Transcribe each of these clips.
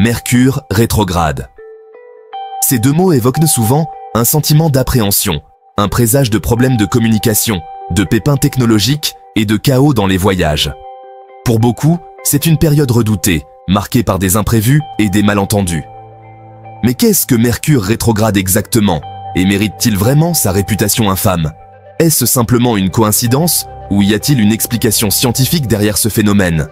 Mercure rétrograde. Ces deux mots évoquent souvent un sentiment d'appréhension, un présage de problèmes de communication, de pépins technologiques et de chaos dans les voyages. Pour beaucoup, c'est une période redoutée, marquée par des imprévus et des malentendus. Mais qu'est-ce que Mercure rétrograde exactement, et mérite-t-il vraiment sa réputation infâme? Est-ce simplement une coïncidence, ou y a-t-il une explication scientifique derrière ce phénomène?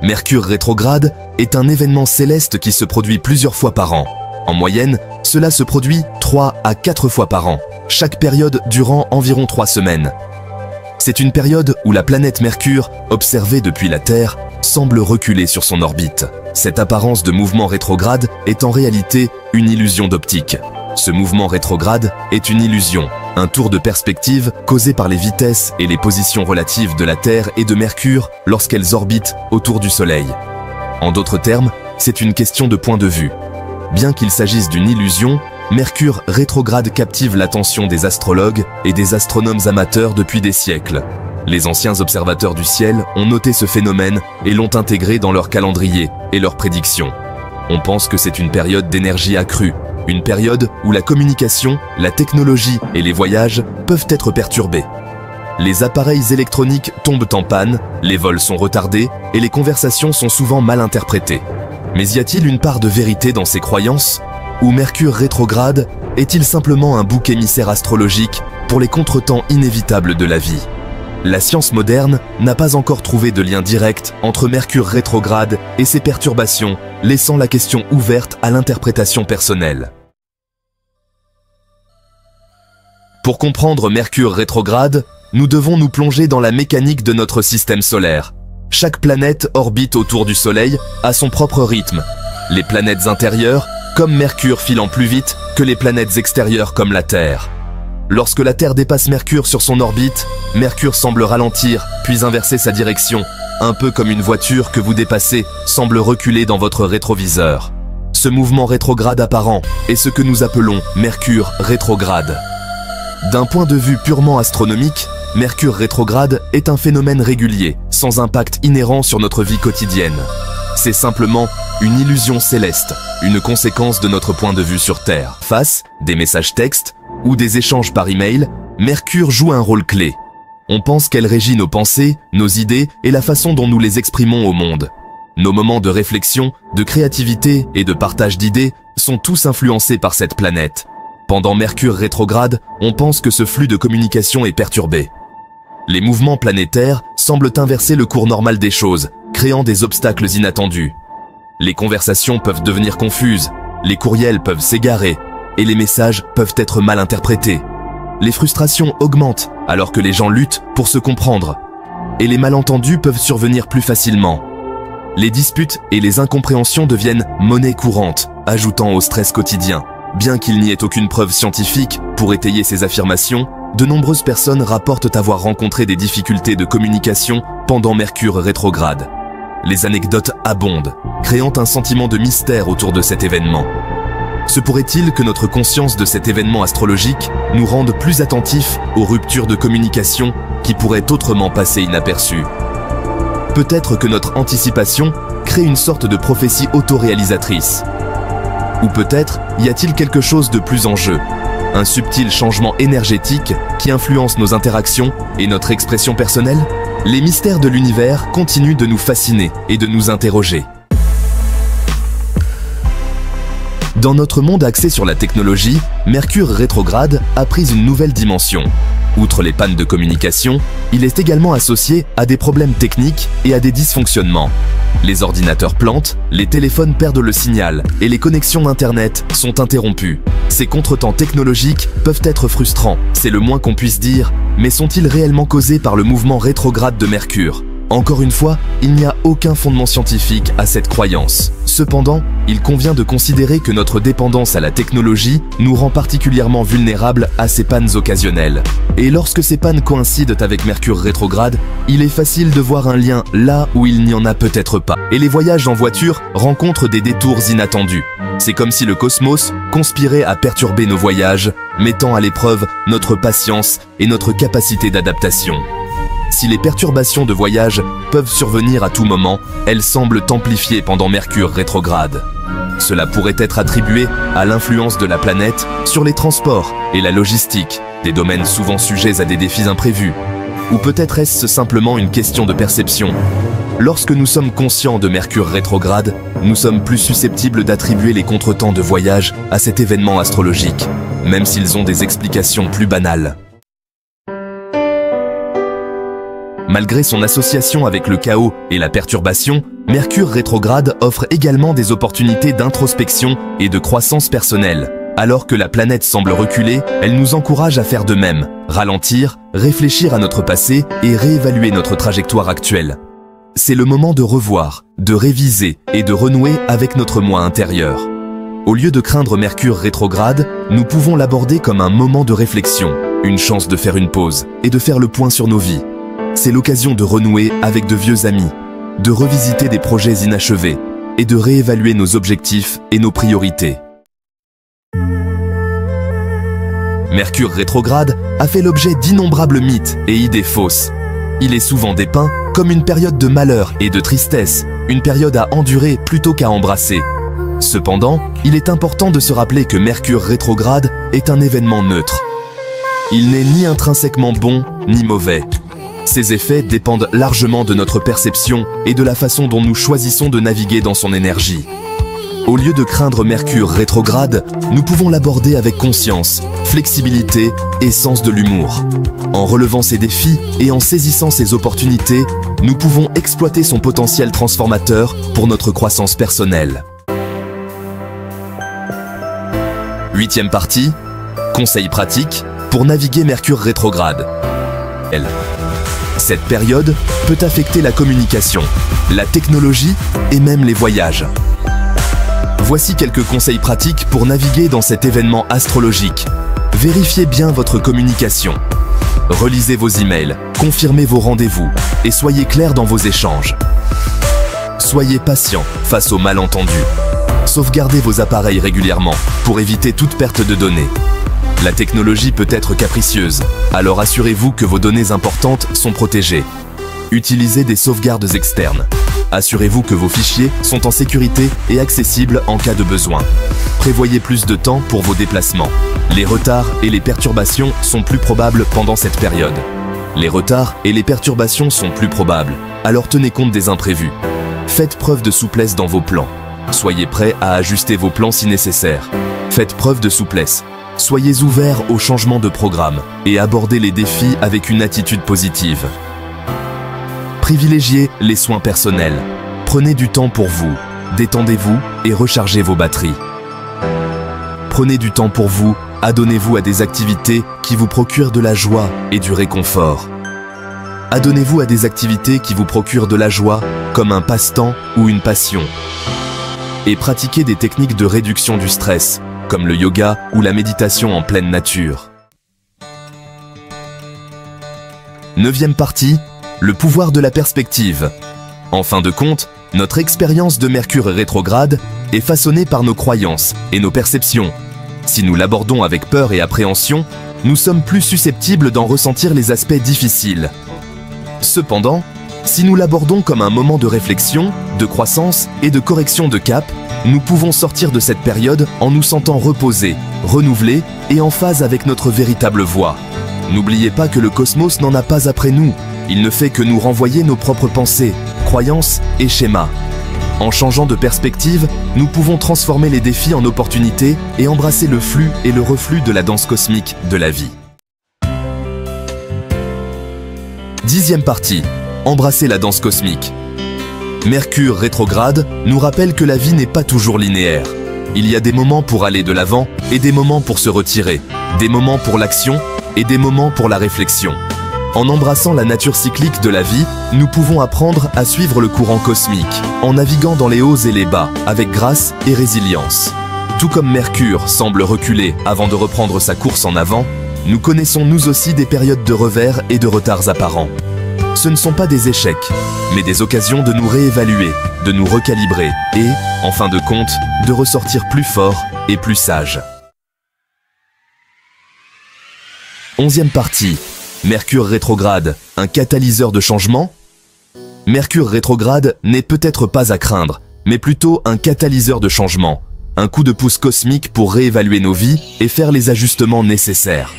Mercure rétrograde est un événement céleste qui se produit plusieurs fois par an. En moyenne, cela se produit 3 à 4 fois par an, chaque période durant environ 3 semaines. C'est une période où la planète Mercure, observée depuis la Terre, semble reculer sur son orbite. Cette apparence de mouvement rétrograde est en réalité une illusion d'optique. Ce mouvement rétrograde est une illusion, un tour de perspective causé par les vitesses et les positions relatives de la Terre et de Mercure lorsqu'elles orbitent autour du Soleil. En d'autres termes, c'est une question de point de vue. Bien qu'il s'agisse d'une illusion, Mercure rétrograde captive l'attention des astrologues et des astronomes amateurs depuis des siècles. Les anciens observateurs du ciel ont noté ce phénomène et l'ont intégré dans leur calendrier et leurs prédictions. On pense que c'est une période d'énergie accrue, une période où la communication, la technologie et les voyages peuvent être perturbés. Les appareils électroniques tombent en panne, les vols sont retardés et les conversations sont souvent mal interprétées. Mais y a-t-il une part de vérité dans ces croyances? Ou Mercure rétrograde est-il simplement un bouc émissaire astrologique pour les contretemps inévitables de la vie? La science moderne n'a pas encore trouvé de lien direct entre Mercure rétrograde et ses perturbations, laissant la question ouverte à l'interprétation personnelle. Pour comprendre Mercure rétrograde, nous devons nous plonger dans la mécanique de notre système solaire. Chaque planète orbite autour du Soleil à son propre rythme. Les planètes intérieures, comme Mercure, filant plus vite que les planètes extérieures comme la Terre. Lorsque la Terre dépasse Mercure sur son orbite, Mercure semble ralentir, puis inverser sa direction, un peu comme une voiture que vous dépassez semble reculer dans votre rétroviseur. Ce mouvement rétrograde apparent est ce que nous appelons Mercure rétrograde. D'un point de vue purement astronomique, Mercure rétrograde est un phénomène régulier, sans impact inhérent sur notre vie quotidienne. C'est simplement une illusion céleste, une conséquence de notre point de vue sur Terre. Face des messages textes ou des échanges par email, Mercure joue un rôle clé. On pense qu'elle régit nos pensées, nos idées et la façon dont nous les exprimons au monde. Nos moments de réflexion, de créativité et de partage d'idées sont tous influencés par cette planète. Pendant Mercure rétrograde, on pense que ce flux de communication est perturbé. Les mouvements planétaires semblent inverser le cours normal des choses, créant des obstacles inattendus. Les conversations peuvent devenir confuses, les courriels peuvent s'égarer, et les messages peuvent être mal interprétés. Les frustrations augmentent alors que les gens luttent pour se comprendre, et les malentendus peuvent survenir plus facilement. Les disputes et les incompréhensions deviennent monnaie courante, ajoutant au stress quotidien. Bien qu'il n'y ait aucune preuve scientifique pour étayer ces affirmations, de nombreuses personnes rapportent avoir rencontré des difficultés de communication pendant Mercure rétrograde. Les anecdotes abondent, créant un sentiment de mystère autour de cet événement. Se pourrait-il que notre conscience de cet événement astrologique nous rende plus attentifs aux ruptures de communication qui pourraient autrement passer inaperçues? Peut-être que notre anticipation crée une sorte de prophétie autoréalisatrice. Ou peut-être y a-t-il quelque chose de plus en jeu, un subtil changement énergétique qui influence nos interactions et notre expression personnelle? Les mystères de l'univers continuent de nous fasciner et de nous interroger. Dans notre monde axé sur la technologie, Mercure rétrograde a pris une nouvelle dimension. Outre les pannes de communication, il est également associé à des problèmes techniques et à des dysfonctionnements. Les ordinateurs plantent, les téléphones perdent le signal et les connexions Internet sont interrompues. Ces contretemps technologiques peuvent être frustrants, c'est le moins qu'on puisse dire, mais sont-ils réellement causés par le mouvement rétrograde de Mercure? Encore une fois, il n'y a aucun fondement scientifique à cette croyance. Cependant, il convient de considérer que notre dépendance à la technologie nous rend particulièrement vulnérables à ces pannes occasionnelles. Et lorsque ces pannes coïncident avec Mercure rétrograde, il est facile de voir un lien là où il n'y en a peut-être pas. Et les voyages en voiture rencontrent des détours inattendus. C'est comme si le cosmos conspirait à perturber nos voyages, mettant à l'épreuve notre patience et notre capacité d'adaptation. Si les perturbations de voyage peuvent survenir à tout moment, elles semblent amplifiées pendant Mercure rétrograde. Cela pourrait être attribué à l'influence de la planète sur les transports et la logistique, des domaines souvent sujets à des défis imprévus. Ou peut-être est-ce simplement une question de perception. Lorsque nous sommes conscients de Mercure rétrograde, nous sommes plus susceptibles d'attribuer les contretemps de voyage à cet événement astrologique, même s'ils ont des explications plus banales. Malgré son association avec le chaos et la perturbation, Mercure rétrograde offre également des opportunités d'introspection et de croissance personnelle. Alors que la planète semble reculer, elle nous encourage à faire de même, ralentir, réfléchir à notre passé et réévaluer notre trajectoire actuelle. C'est le moment de revoir, de réviser et de renouer avec notre moi intérieur. Au lieu de craindre Mercure rétrograde, nous pouvons l'aborder comme un moment de réflexion, une chance de faire une pause et de faire le point sur nos vies. C'est l'occasion de renouer avec de vieux amis, de revisiter des projets inachevés et de réévaluer nos objectifs et nos priorités. Mercure rétrograde a fait l'objet d'innombrables mythes et idées fausses. Il est souvent dépeint comme une période de malheur et de tristesse, une période à endurer plutôt qu'à embrasser. Cependant, il est important de se rappeler que Mercure rétrograde est un événement neutre. Il n'est ni intrinsèquement bon ni mauvais. Ses effets dépendent largement de notre perception et de la façon dont nous choisissons de naviguer dans son énergie. Au lieu de craindre Mercure rétrograde, nous pouvons l'aborder avec conscience, flexibilité et sens de l'humour. En relevant ses défis et en saisissant ses opportunités, nous pouvons exploiter son potentiel transformateur pour notre croissance personnelle. 8e partie, conseils pratiques pour naviguer Mercure rétrograde. Cette période peut affecter la communication, la technologie et même les voyages. Voici quelques conseils pratiques pour naviguer dans cet événement astrologique. Vérifiez bien votre communication. Relisez vos emails, confirmez vos rendez-vous et soyez clair dans vos échanges. Soyez patient face aux malentendus. Sauvegardez vos appareils régulièrement pour éviter toute perte de données. La technologie peut être capricieuse, alors assurez-vous que vos données importantes sont protégées. Utilisez des sauvegardes externes. Assurez-vous que vos fichiers sont en sécurité et accessibles en cas de besoin. Prévoyez plus de temps pour vos déplacements. Les retards et les perturbations sont plus probables pendant cette période. Les retards et les perturbations sont plus probables, alors tenez compte des imprévus. Faites preuve de souplesse dans vos plans. Soyez prêts à ajuster vos plans si nécessaire. Faites preuve de souplesse. Soyez ouverts au changement de programme et abordez les défis avec une attitude positive. Privilégiez les soins personnels. Prenez du temps pour vous, détendez-vous et rechargez vos batteries. Prenez du temps pour vous, adonnez-vous à des activités qui vous procurent de la joie et du réconfort. Adonnez-vous à des activités qui vous procurent de la joie, comme un passe-temps ou une passion. Et pratiquez des techniques de réduction du stress, comme le yoga ou la méditation en pleine nature. 9e partie, le pouvoir de la perspective. En fin de compte, notre expérience de Mercure rétrograde est façonnée par nos croyances et nos perceptions. Si nous l'abordons avec peur et appréhension, nous sommes plus susceptibles d'en ressentir les aspects difficiles. Cependant, si nous l'abordons comme un moment de réflexion, de croissance et de correction de cap, nous pouvons sortir de cette période en nous sentant reposés, renouvelés et en phase avec notre véritable voie. N'oubliez pas que le cosmos n'en a pas après nous. Il ne fait que nous renvoyer nos propres pensées, croyances et schémas. En changeant de perspective, nous pouvons transformer les défis en opportunités et embrasser le flux et le reflux de la danse cosmique de la vie. 10e partie. Embrasser la danse cosmique. Mercure rétrograde nous rappelle que la vie n'est pas toujours linéaire. Il y a des moments pour aller de l'avant et des moments pour se retirer, des moments pour l'action et des moments pour la réflexion. En embrassant la nature cyclique de la vie, nous pouvons apprendre à suivre le courant cosmique, en naviguant dans les hauts et les bas, avec grâce et résilience. Tout comme Mercure semble reculer avant de reprendre sa course en avant, nous connaissons nous aussi des périodes de revers et de retards apparents. Ce ne sont pas des échecs, mais des occasions de nous réévaluer, de nous recalibrer et, en fin de compte, de ressortir plus forts et plus sages. 11e partie. Mercure rétrograde, un catalyseur de changement? Mercure rétrograde n'est peut-être pas à craindre, mais plutôt un catalyseur de changement, un coup de pouce cosmique pour réévaluer nos vies et faire les ajustements nécessaires.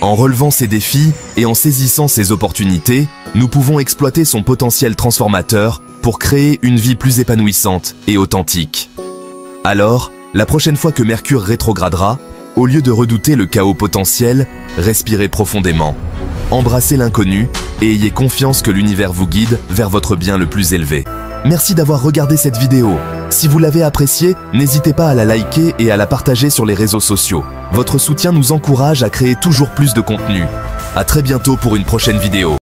En relevant ces défis et en saisissant ces opportunités, nous pouvons exploiter son potentiel transformateur pour créer une vie plus épanouissante et authentique. Alors, la prochaine fois que Mercure rétrogradera, au lieu de redouter le chaos potentiel, respirez profondément, embrassez l'inconnu et ayez confiance que l'univers vous guide vers votre bien le plus élevé. Merci d'avoir regardé cette vidéo. Si vous l'avez appréciée, n'hésitez pas à la liker et à la partager sur les réseaux sociaux. Votre soutien nous encourage à créer toujours plus de contenu. À très bientôt pour une prochaine vidéo.